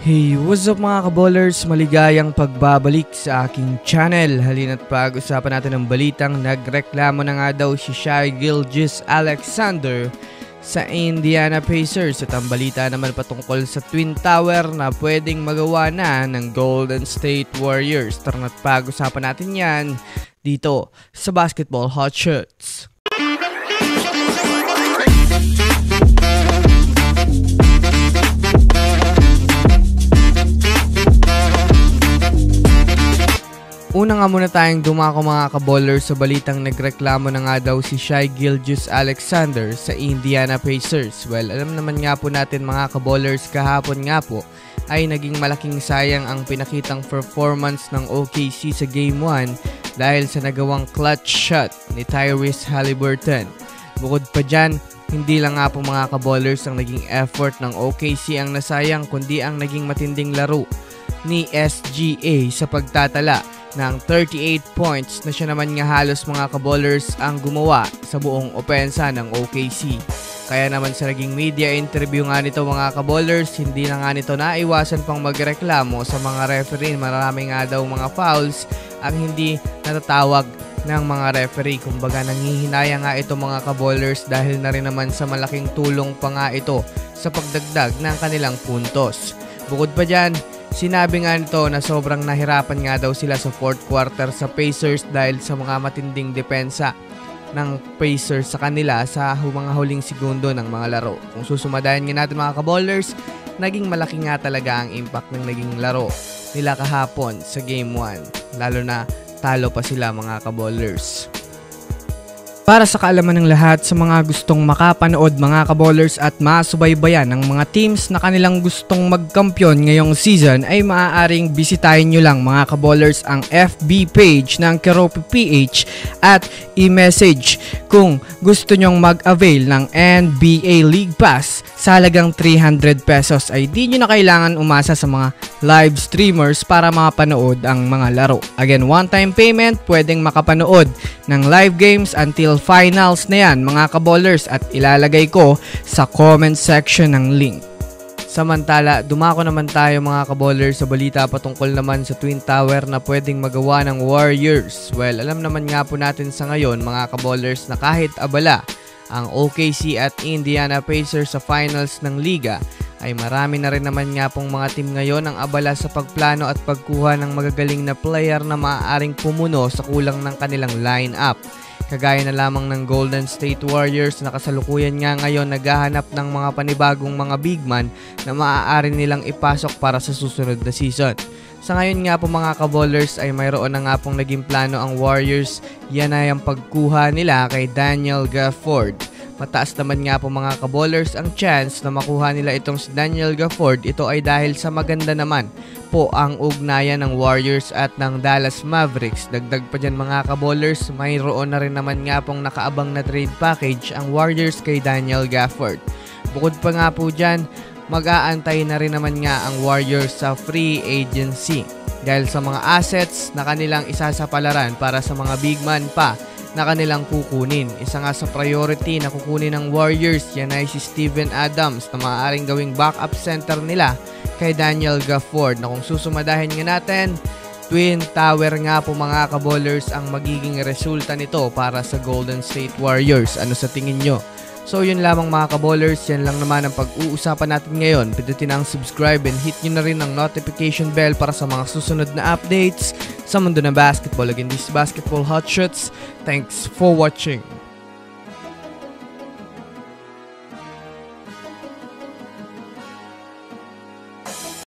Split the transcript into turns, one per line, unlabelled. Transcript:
Hey, what's up mga kaballers? Maligayang pagbabalik sa aking channel. Halina't pag-usapan natin ang balitang nagreklamo na nga daw si Shai Gilgeous-Alexander sa Indiana Pacers at ang balita naman patungkol sa Twin Tower na pwedeng magawa na ng Golden State Warriors. Tara't pag-usapan natin yan dito sa Basketball Hot Shots. Una nga muna tayong dumako mga kaballers sa balitang nagreklamo na nga daw si Shai Gilgeous-Alexander sa Indiana Pacers. Well, alam naman nga po natin mga kaballers, kahapon nga po ay naging malaking sayang ang pinakitang performance ng OKC sa Game 1 dahil sa nagawang clutch shot ni Tyrese Haliburton. Bukod pa dyan, hindi lang nga po mga kaballers ang naging effort ng OKC ang nasayang, kundi ang naging matinding laro ni SGA sa pagtatala ng 38 points na siya naman nga halos mga kaballers ang gumawa sa buong opensa ng OKC. Kaya naman sa naging media interview nga nito mga kaballers, hindi na nga nito naiwasan pang magreklamo sa mga referee. Marami nga daw mga fouls ang hindi natatawag ng mga referee. Kumbaga nanghihinaya nga ito mga kaballers dahil na rin naman sa malaking tulong pa nga ito sa pagdagdag ng kanilang puntos. Bukod pa dyan, sinabi nga nito na sobrang nahirapan nga daw sila sa fourth quarter sa Pacers dahil sa mga matinding depensa ng Pacers sa kanila sa mga huling segundo ng mga laro. Kung susumadayan nga natin mga kaballers, naging malaki nga talaga ang impact ng naging laro nila kahapon sa Game 1. Lalo na talo pa sila mga kaballers. Para sa kaalaman ng lahat sa mga gustong makapanood mga kaballers at masubaybayan ng mga teams na kanilang gustong magkampiyon ngayong season ay maaaring bisitahin nyo lang mga kaballers ang FB page ng Keropi PH at i-message kung gusto nyong mag-avail ng NBA League Pass sa halagang 300 pesos ay di nyo na kailangan umasa sa mga live streamers para makapanood ang mga laro. Again, one-time payment, pwedeng makapanood ng live games until finals na yan mga kaballers at ilalagay ko sa comment section ng link. Samantala, dumako naman tayo mga kaballers sa balita patungkol naman sa Twin Tower na pwedeng magawa ng Warriors. Well, alam naman nga po natin sa ngayon mga kaballers na kahit abala ang OKC at Indiana Pacers sa finals ng liga, ay marami na rin naman nga pong mga team ngayon ang abala sa pagplano at pagkuha ng magagaling na player na maaaring pumuno sa kulang ng kanilang lineup. Kagaya na lamang ng Golden State Warriors na kasalukuyan nga ngayon naghahanap ng mga panibagong mga big man na maaari nilang ipasok para sa susunod na season. Sa ngayon nga po mga kaballers ay mayroon na nga pong naging plano ang Warriors, yan ay ang pagkuha nila kay Daniel Gafford. Mataas naman nga po mga kaballers ang chance na makuha nila itong si Daniel Gafford. Ito ay dahil sa maganda naman po ang ugnayan ng Warriors at ng Dallas Mavericks. Dagdag pa dyan mga kaballers, mayroon na rin naman nga pong nakaabang na trade package ang Warriors kay Daniel Gafford. Bukod pa nga po dyan, mag-aantay na rin naman nga ang Warriors sa free agency dahil sa mga assets na kanilang isasapalaran para sa mga big man pa na kanilang kukunin. Isa nga sa priority na kukunin ng Warriors, yan ay si Steven Adams na maaaring gawing backup center nila kay Daniel Gafford na kung susumadahin nga natin, Twin Tower nga po mga kaballers ang magiging resulta nito para sa Golden State Warriors. Ano sa tingin nyo? So yun lamang mga kaballers, yan lang naman ang pag-uusapan natin ngayon. Pindutin ang subscribe and hit nyo na rin ang notification bell para sa mga susunod na updates sa mundo ng basketball. Again, this is Basketball Hot Shots. Thanks for watching.